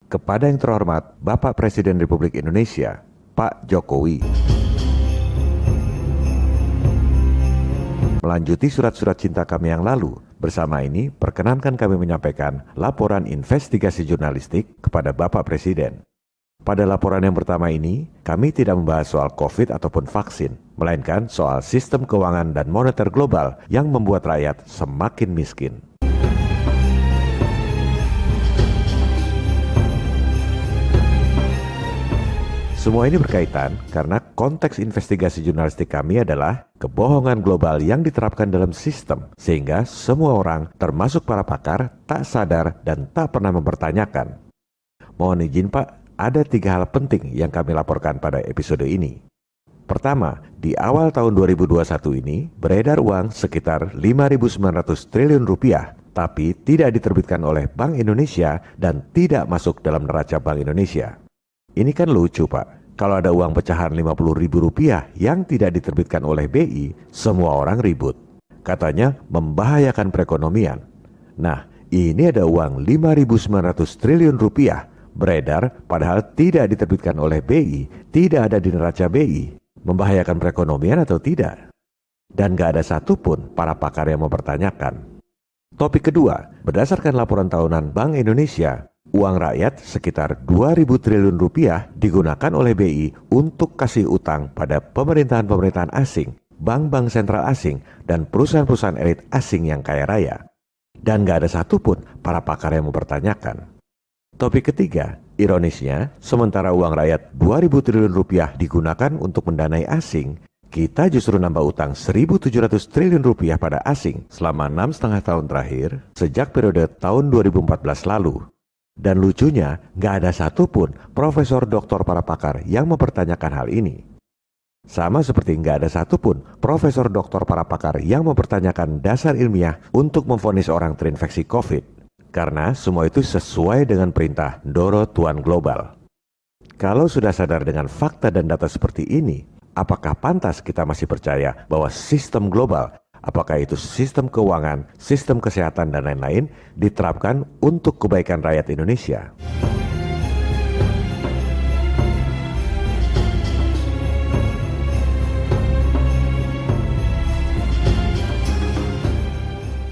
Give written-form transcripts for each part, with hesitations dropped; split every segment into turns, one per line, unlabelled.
Kepada yang terhormat Bapak Presiden Republik Indonesia, Pak Jokowi. Melanjuti surat-surat cinta kami yang lalu, bersama ini perkenankan kami menyampaikan laporan investigasi jurnalistik kepada Bapak Presiden. Pada laporan yang pertama ini, kami tidak membahas soal COVID ataupun vaksin, melainkan soal sistem keuangan dan moneter global yang membuat rakyat semakin miskin. Semua ini berkaitan karena konteks investigasi jurnalistik kami adalah kebohongan global yang diterapkan dalam sistem, sehingga semua orang, termasuk para pakar, tak sadar dan tak pernah mempertanyakan. Mohon izin Pak, ada 3 hal penting yang kami laporkan pada episode ini. Pertama, di awal tahun 2021 ini beredar uang sekitar 5.900 triliun rupiah, tapi tidak diterbitkan oleh Bank Indonesia dan tidak masuk dalam neraca Bank Indonesia. Ini kan lucu Pak. Kalau ada uang pecahan Rp50.000 yang tidak diterbitkan oleh BI, semua orang ribut. Katanya membahayakan perekonomian. Nah, ini ada uang 5.900 triliun rupiah beredar padahal tidak diterbitkan oleh BI, tidak ada di neraca BI. Membahayakan perekonomian atau tidak? Dan gak ada satupun para pakar yang mempertanyakan. Topik kedua, berdasarkan laporan tahunan Bank Indonesia, uang rakyat sekitar 2.000 triliun rupiah digunakan oleh BI untuk kasih utang pada pemerintahan-pemerintahan asing, bank-bank sentral asing, dan perusahaan-perusahaan elit asing yang kaya raya. Dan gak ada satupun para pakar yang mempertanyakan. Topik ketiga, ironisnya, sementara uang rakyat 2.000 triliun rupiah digunakan untuk mendanai asing, kita justru nambah utang 1.700 triliun rupiah pada asing selama 6,5 tahun terakhir sejak periode tahun 2014 lalu. Dan lucunya, nggak ada satupun profesor doktor para pakar yang mempertanyakan hal ini. Sama seperti nggak ada satupun profesor doktor para pakar yang mempertanyakan dasar ilmiah untuk memvonis orang terinfeksi COVID. Karena semua itu sesuai dengan perintah Ndoro Tuan Global. Kalau sudah sadar dengan fakta dan data seperti ini, apakah pantas kita masih percaya bahwa sistem global, apakah itu sistem keuangan, sistem kesehatan, dan lain-lain, diterapkan untuk kebaikan rakyat Indonesia?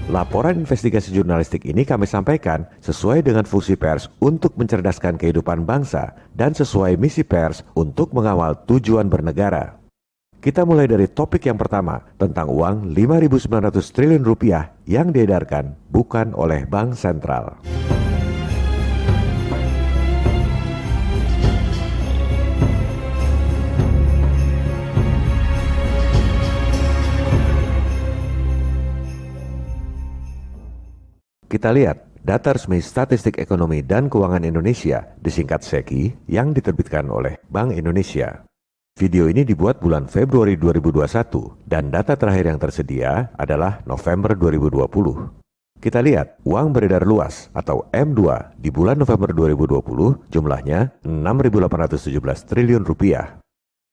Laporan investigasi jurnalistik ini kami sampaikan sesuai dengan fungsi pers untuk mencerdaskan kehidupan bangsa dan sesuai misi pers untuk mengawal tujuan bernegara. Kita mulai dari topik yang pertama tentang uang 5.900 triliun rupiah yang diedarkan bukan oleh Bank Sentral. Kita lihat data resmi Statistik Ekonomi dan Keuangan Indonesia, disingkat SEKI, yang diterbitkan oleh Bank Indonesia. Video ini dibuat bulan Februari 2021 dan data terakhir yang tersedia adalah November 2020. Kita lihat uang beredar luas atau M2 di bulan November 2020 jumlahnya 6.817 triliun rupiah.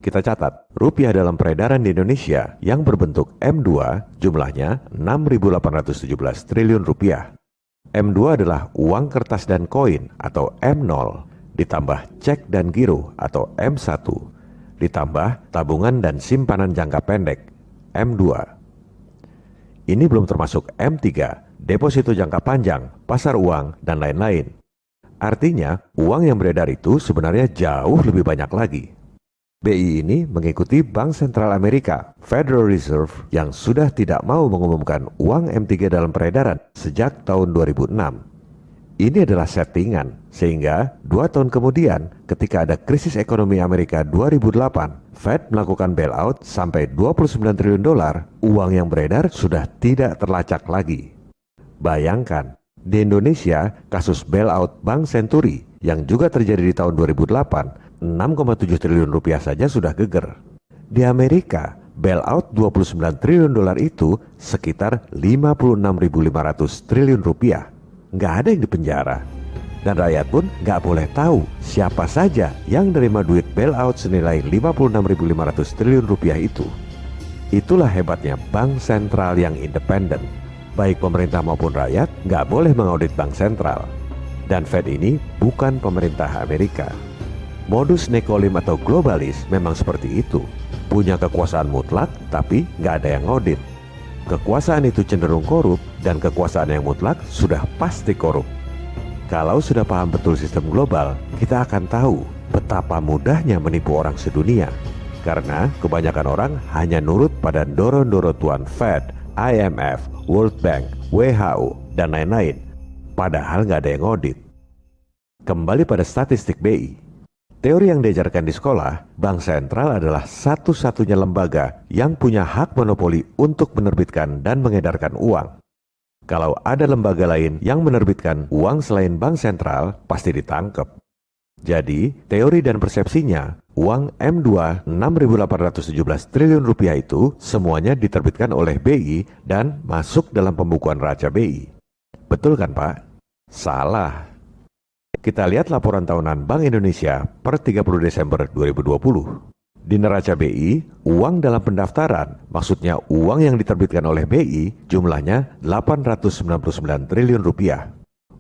Kita catat, rupiah dalam peredaran di Indonesia yang berbentuk M2 jumlahnya 6.817 triliun rupiah. M2 adalah uang kertas dan koin atau M0 ditambah cek dan giro atau M1 ditambah tabungan dan simpanan jangka pendek M2. Ini belum termasuk M3, deposito jangka panjang, pasar uang, dan lain-lain. Artinya, uang yang beredar itu sebenarnya jauh lebih banyak lagi. BI ini mengikuti Bank Sentral Amerika, Federal Reserve, yang sudah tidak mau mengumumkan uang M3 dalam peredaran sejak tahun 2006. Ini adalah settingan, sehingga 2 tahun kemudian ketika ada krisis ekonomi Amerika 2008, Fed melakukan bailout sampai $29 triliun, uang yang beredar sudah tidak terlacak lagi. Bayangkan, di Indonesia kasus bailout Bank Senturi yang juga terjadi di tahun 2008, 6,7 triliun rupiah saja sudah geger. Di Amerika, bailout $29 triliun itu sekitar 56.500 triliun rupiah. Nggak ada yang dipenjara. Dan rakyat pun nggak boleh tahu siapa saja yang menerima duit bailout senilai 56.500 triliun rupiah itu. Itulah hebatnya Bank Sentral yang independen. Baik pemerintah maupun rakyat nggak boleh mengaudit Bank Sentral. Dan Fed ini bukan pemerintah Amerika. Modus nekolim atau globalis memang seperti itu. Punya kekuasaan mutlak tapi nggak ada yang audit. Kekuasaan itu cenderung korup dan kekuasaan yang mutlak sudah pasti korup. Kalau sudah paham betul sistem global, kita akan tahu betapa mudahnya menipu orang sedunia. Karena kebanyakan orang hanya nurut pada ndoro-ndoro tuan Fed, IMF, World Bank, WHO, dan lain-lain. Padahal nggak ada yang audit. Kembali pada statistik BI. Teori yang diajarkan di sekolah, Bank Sentral adalah satu-satunya lembaga yang punya hak monopoli untuk menerbitkan dan mengedarkan uang. Kalau ada lembaga lain yang menerbitkan uang selain Bank Sentral, pasti ditangkap. Jadi, teori dan persepsinya, uang M2 6.817 triliun rupiah itu semuanya diterbitkan oleh BI dan masuk dalam pembukuan neraca BI. Betul kan, Pak? Salah. Kita lihat laporan tahunan Bank Indonesia per 30 Desember 2020. Di neraca BI, uang dalam pendaftaran, maksudnya uang yang diterbitkan oleh BI, jumlahnya 899 triliun rupiah.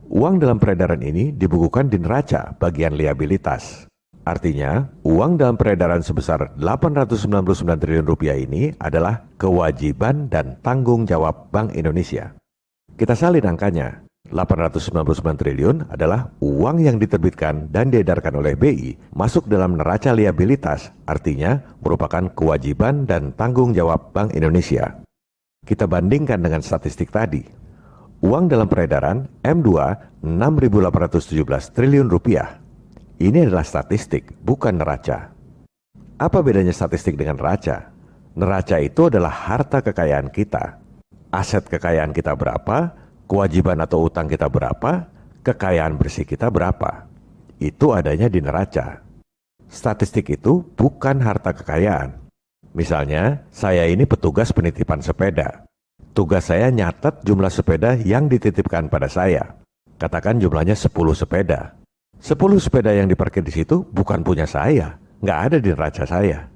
Uang dalam peredaran ini dibukukan di neraca bagian liabilitas. Artinya, uang dalam peredaran sebesar 899 triliun rupiah ini adalah kewajiban dan tanggung jawab Bank Indonesia. Kita salin angkanya. 899 triliun adalah uang yang diterbitkan dan diedarkan oleh BI masuk dalam neraca liabilitas, artinya merupakan kewajiban dan tanggung jawab Bank Indonesia. Kita bandingkan dengan statistik tadi. Uang dalam peredaran M2 6.817 triliun rupiah. Ini adalah statistik, bukan neraca. Apa bedanya statistik dengan neraca? Neraca itu adalah harta kekayaan kita. Aset kekayaan kita berapa? Kewajiban atau utang kita berapa, kekayaan bersih kita berapa. Itu adanya di neraca. Statistik itu bukan harta kekayaan. Misalnya, saya ini petugas penitipan sepeda. Tugas saya nyatet jumlah sepeda yang dititipkan pada saya. Katakan jumlahnya 10 sepeda. 10 sepeda yang diparkir di situ bukan punya saya, nggak ada di neraca saya.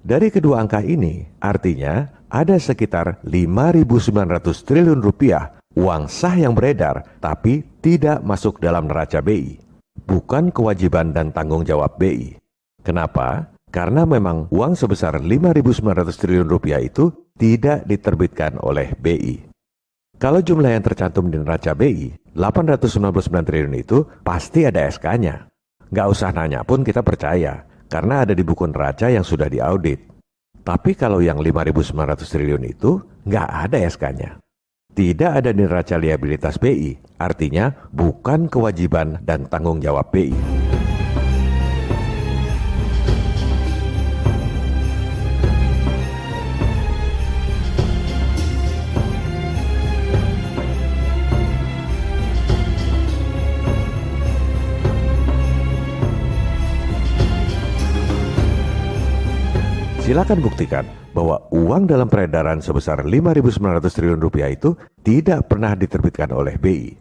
Dari kedua angka ini, artinya ada sekitar 5.900 triliun rupiah uang sah yang beredar tapi tidak masuk dalam neraca BI. Bukan kewajiban dan tanggung jawab BI. Kenapa? Karena memang uang sebesar 5.900 triliun rupiah itu tidak diterbitkan oleh BI. Kalau jumlah yang tercantum di neraca BI, 899 triliun itu pasti ada SK-nya. Nggak usah nanya pun kita percaya, karena ada di buku neraca yang sudah diaudit. Tapi kalau yang 5.900 triliun itu nggak ada SK-nya. Tidak ada di neraca liabilitas BI, artinya bukan kewajiban dan tanggung jawab BI. Silakan buktikan bahwa uang dalam peredaran sebesar 5.900 triliun rupiah itu tidak pernah diterbitkan oleh BI.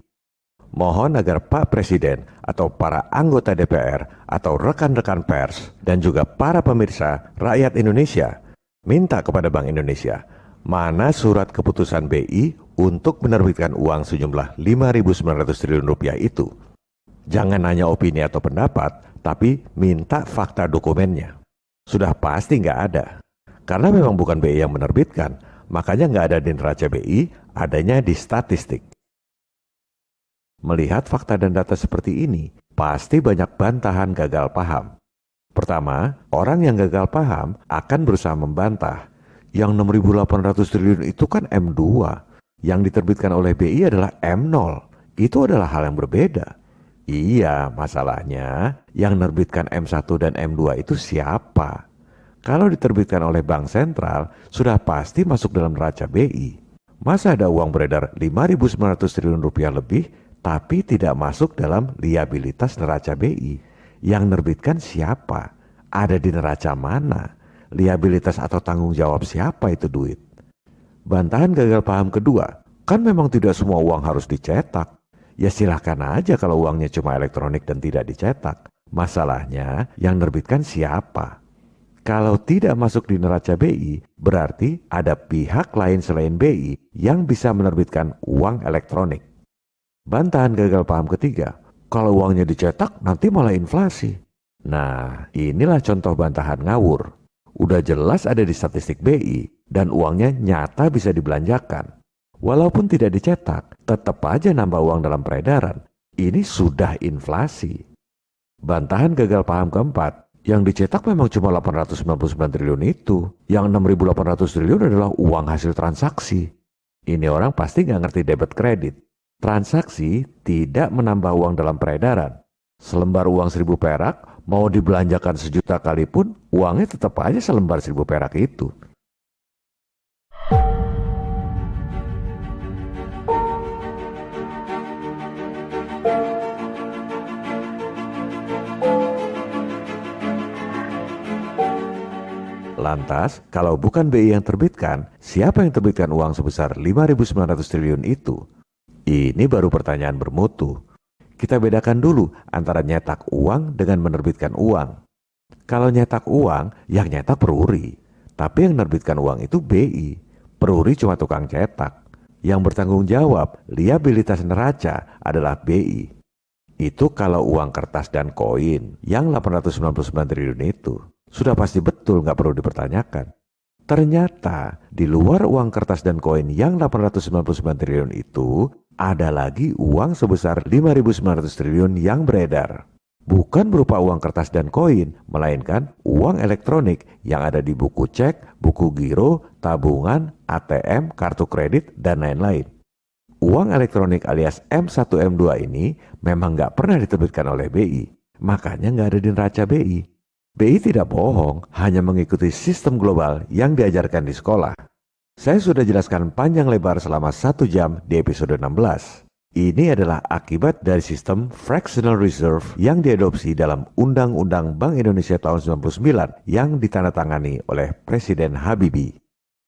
Mohon agar Pak Presiden atau para anggota DPR atau rekan-rekan pers dan juga para pemirsa rakyat Indonesia minta kepada Bank Indonesia mana surat keputusan BI untuk menerbitkan uang sejumlah 5.900 triliun rupiah itu. Jangan hanya opini atau pendapat, tapi minta fakta dokumennya. Sudah pasti nggak ada. Karena memang bukan BI yang menerbitkan, makanya nggak ada di neraca BI, adanya di statistik. Melihat fakta dan data seperti ini, pasti banyak bantahan gagal paham. Pertama, orang yang gagal paham akan berusaha membantah. Yang 6.800 triliun itu kan M2, yang diterbitkan oleh BI adalah M0. Itu adalah hal yang berbeda. Iya, masalahnya yang menerbitkan M1 dan M2 itu siapa? Kalau diterbitkan oleh Bank Sentral, sudah pasti masuk dalam neraca BI. Masa ada uang beredar 5.900 triliun rupiah lebih, tapi tidak masuk dalam liabilitas neraca BI? Yang menerbitkan siapa? Ada di neraca mana? Liabilitas atau tanggung jawab siapa itu duit? Bantahan gagal paham kedua, kan memang tidak semua uang harus dicetak. Ya silahkan aja kalau uangnya cuma elektronik dan tidak dicetak. Masalahnya yang menerbitkan siapa? Kalau tidak masuk di neraca BI, berarti ada pihak lain selain BI yang bisa menerbitkan uang elektronik. Bantahan gagal paham ketiga, Kalau uangnya dicetak, nanti malah inflasi. Nah, inilah contoh bantahan ngawur. Udah jelas ada di statistik BI dan uangnya nyata bisa dibelanjakan. Walaupun tidak dicetak, tetap aja nambah uang dalam peredaran. Ini sudah inflasi. Bantahan gagal paham keempat, yang dicetak memang cuma 899 triliun itu. Yang 6.800 triliun adalah uang hasil transaksi. Ini orang pasti nggak ngerti debit kredit. Transaksi tidak menambah uang dalam peredaran. Selembar uang 1.000 perak, mau dibelanjakan 1.000.000 kali pun, uangnya tetap aja selembar 1.000 perak itu. Lantas, kalau bukan BI yang terbitkan, siapa yang terbitkan uang sebesar 5.900 triliun itu? Ini baru pertanyaan bermutu. Kita bedakan dulu antara nyetak uang dengan menerbitkan uang. Kalau nyetak uang, yang nyetak peruri. Tapi yang menerbitkan uang itu BI. Peruri cuma tukang cetak. Yang bertanggung jawab liabilitas neraca adalah BI. Itu kalau uang kertas dan koin yang 899 triliun itu. Sudah pasti betul, nggak perlu dipertanyakan. Ternyata di luar uang kertas dan koin yang 899 triliun itu, ada lagi uang sebesar 5.900 triliun yang beredar. Bukan berupa uang kertas dan koin, melainkan uang elektronik yang ada di buku cek, buku giro, tabungan, ATM, kartu kredit, dan lain-lain. Uang elektronik alias M1 M2 ini memang nggak pernah diterbitkan oleh BI, makanya nggak ada di neraca BI. BI tidak bohong, hanya mengikuti sistem global yang diajarkan di sekolah. Saya sudah jelaskan panjang lebar selama 1 jam di episode 16. Ini adalah akibat dari sistem fractional reserve yang diadopsi dalam Undang-Undang Bank Indonesia tahun 99 yang ditandatangani oleh Presiden Habibie.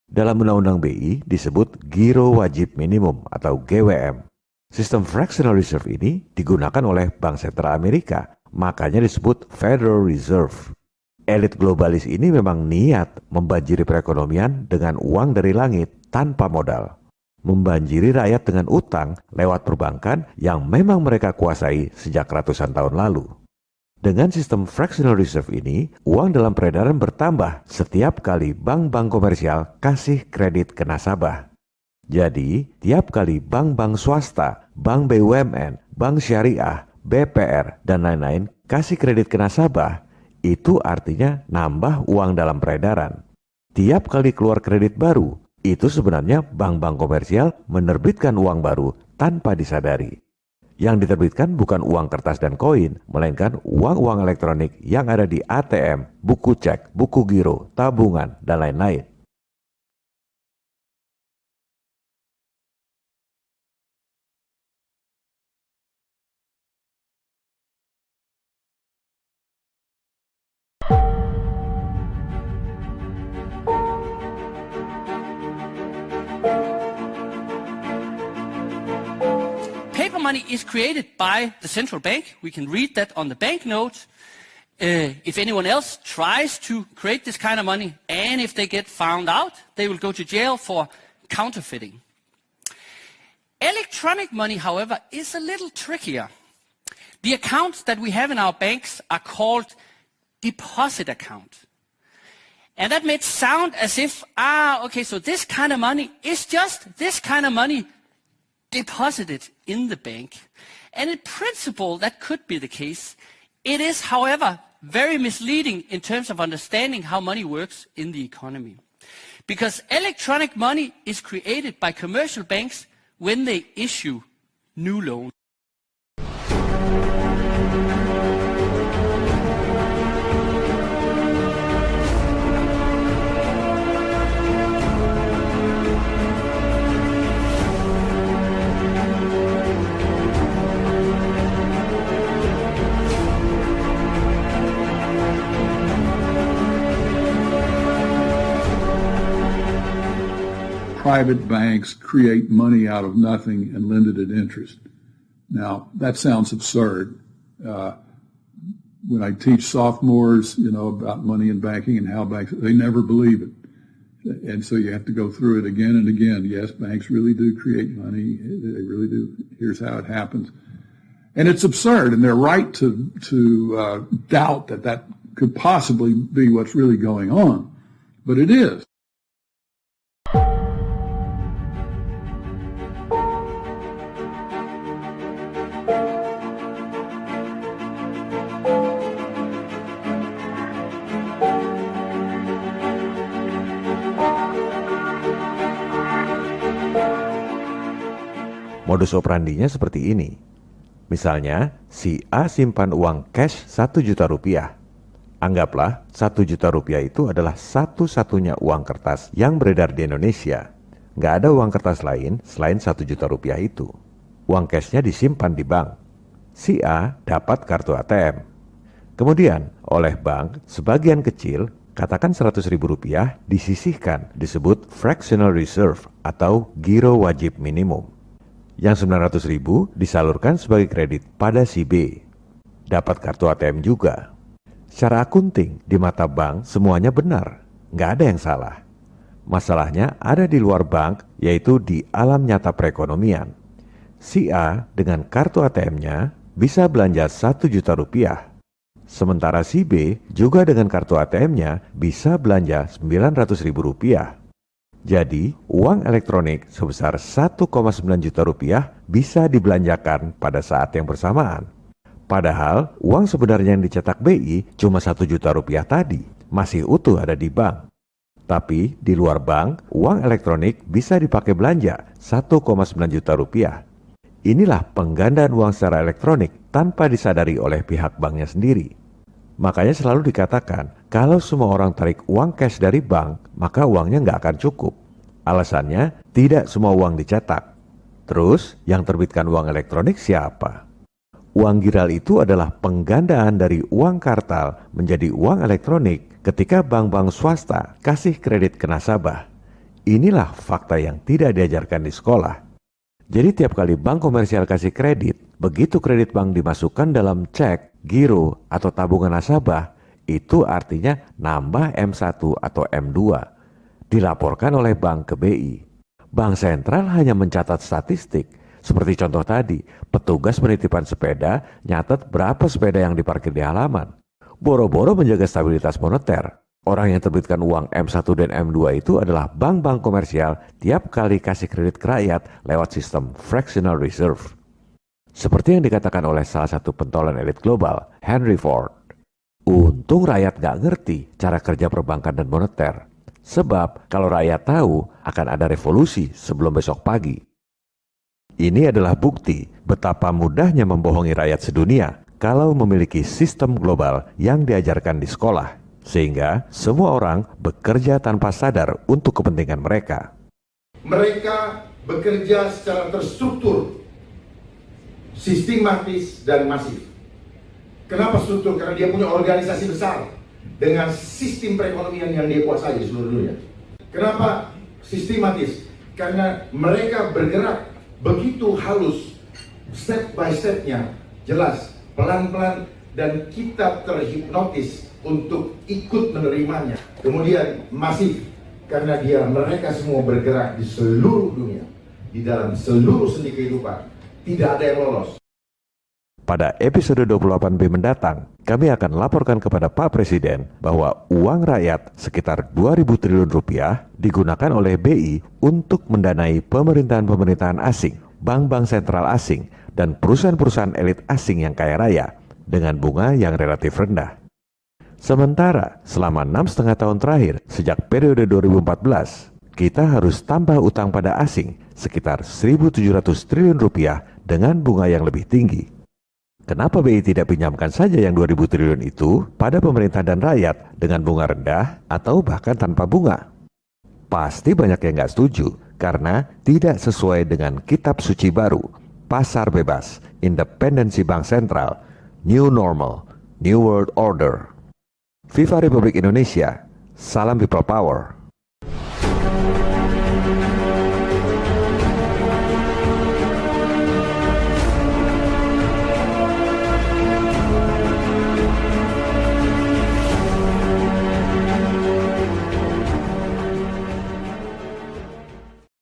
Dalam Undang-Undang BI disebut Giro Wajib Minimum atau GWM. Sistem fractional reserve ini digunakan oleh Bank Sentral Amerika, makanya disebut Federal Reserve. Elit globalis ini memang niat membanjiri perekonomian dengan uang dari langit tanpa modal. Membanjiri rakyat dengan utang lewat perbankan yang memang mereka kuasai sejak ratusan tahun lalu. Dengan sistem fractional reserve ini, uang dalam peredaran bertambah setiap kali bank-bank komersial kasih kredit ke nasabah. Jadi, tiap kali bank-bank swasta, bank BUMN, bank syariah, BPR, dan lain-lain kasih kredit ke nasabah, itu artinya nambah uang dalam peredaran. Tiap kali keluar kredit baru, itu sebenarnya bank-bank komersial menerbitkan uang baru tanpa disadari. Yang diterbitkan bukan uang kertas dan koin, melainkan uang-uang elektronik yang ada di ATM, buku cek, buku giro, tabungan, dan lain-lain.
Paper money is created by the central bank. We can read that on the banknote. If anyone else tries to create this kind of money, and if they get found out, they will go to jail for counterfeiting. Electronic money, however, is a little trickier. The accounts that we have in our banks are called deposit account. And that may sound as if, okay, so this kind of money is just this kind of money deposited in the bank. And in principle, that could be the case. It is, however, very misleading in terms of understanding how money works in the economy. Because electronic money is created by commercial banks when they issue new loans.
Private banks create money out of nothing and lend it at interest. Now, that sounds absurd. When I teach sophomores, about money and banking and how banks, they never believe it. And so you have to go through it again and again. Yes, banks really do create money. They really do. Here's how it happens. And it's absurd, and they're right to doubt that could possibly be what's really going on. But it is.
Modus operandinya seperti ini. Misalnya, si A simpan uang cash 1 juta rupiah. Anggaplah 1 juta rupiah itu adalah satu-satunya uang kertas yang beredar di Indonesia. Nggak ada uang kertas lain selain 1 juta rupiah itu. Uang cashnya disimpan di bank. Si A dapat kartu ATM. Kemudian, oleh bank, sebagian kecil, katakan 100 ribu rupiah, disisihkan, disebut fractional reserve atau giro wajib minimum. Yang 900 ribu disalurkan sebagai kredit pada si B. Dapat kartu ATM juga. Secara akunting, di mata bank semuanya benar. Nggak ada yang salah. Masalahnya ada di luar bank, yaitu di alam nyata perekonomian. Si A dengan kartu ATM-nya bisa belanja 1 juta rupiah. Sementara si B juga dengan kartu ATM-nya bisa belanja 900 ribu rupiah. Jadi, uang elektronik sebesar 1,9 juta rupiah bisa dibelanjakan pada saat yang bersamaan. Padahal, uang sebenarnya yang dicetak BI cuma 1 juta rupiah tadi, masih utuh ada di bank. Tapi, di luar bank, uang elektronik bisa dipakai belanja 1,9 juta rupiah. Inilah penggandaan uang secara elektronik tanpa disadari oleh pihak banknya sendiri. Makanya selalu dikatakan, kalau semua orang tarik uang cash dari bank, maka uangnya nggak akan cukup. Alasannya, tidak semua uang dicetak. Terus, yang terbitkan uang elektronik siapa? Uang giral itu adalah penggandaan dari uang kartal menjadi uang elektronik ketika bank-bank swasta kasih kredit ke nasabah. Inilah fakta yang tidak diajarkan di sekolah. Jadi tiap kali bank komersial kasih kredit, begitu kredit bank dimasukkan dalam cek, giro, atau tabungan nasabah, itu artinya nambah M1 atau M2. Dilaporkan oleh bank ke BI. Bank sentral hanya mencatat statistik. Seperti contoh tadi, petugas penitipan sepeda nyatet berapa sepeda yang diparkir di halaman. Boro-boro menjaga stabilitas moneter. Orang yang terbitkan uang M1 dan M2 itu adalah bank-bank komersial tiap kali kasih kredit ke rakyat lewat sistem fractional reserve. Seperti yang dikatakan oleh salah satu pentolan elit global, Henry Ford. Untung rakyat gak ngerti cara kerja perbankan dan moneter. Sebab kalau rakyat tahu akan ada revolusi sebelum besok pagi. Ini adalah bukti betapa mudahnya membohongi rakyat sedunia kalau memiliki sistem global yang diajarkan di sekolah. Sehingga semua orang bekerja tanpa sadar untuk kepentingan mereka.
Mereka bekerja secara terstruktur, sistematis dan masif. Kenapa struktur? Karena dia punya organisasi besar dengan sistem perekonomian yang dia kuasai di seluruh dunia. Kenapa sistematis? Karena mereka bergerak begitu halus, step by stepnya, jelas, pelan-pelan, dan kita terhipnotis untuk ikut menerimanya. Kemudian masif, karena mereka semua bergerak di seluruh dunia, di dalam seluruh sendi kehidupan, tidak ada yang lolos.
Pada episode 28B mendatang, kami akan laporkan kepada Pak Presiden bahwa uang rakyat sekitar 2.000 triliun rupiah digunakan oleh BI untuk mendanai pemerintahan-pemerintahan asing, bank-bank sentral asing, dan perusahaan-perusahaan elit asing yang kaya raya dengan bunga yang relatif rendah. Sementara selama 6,5 tahun terakhir sejak periode 2014, kita harus tambah utang pada asing sekitar 1.700 triliun rupiah dengan bunga yang lebih tinggi. Kenapa BI tidak pinjamkan saja yang 2.000 triliun itu pada pemerintah dan rakyat dengan bunga rendah atau bahkan tanpa bunga? Pasti banyak yang nggak setuju karena tidak sesuai dengan kitab suci baru, pasar bebas, independensi bank sentral, new normal, new world order. Viva Republik Indonesia, salam people power.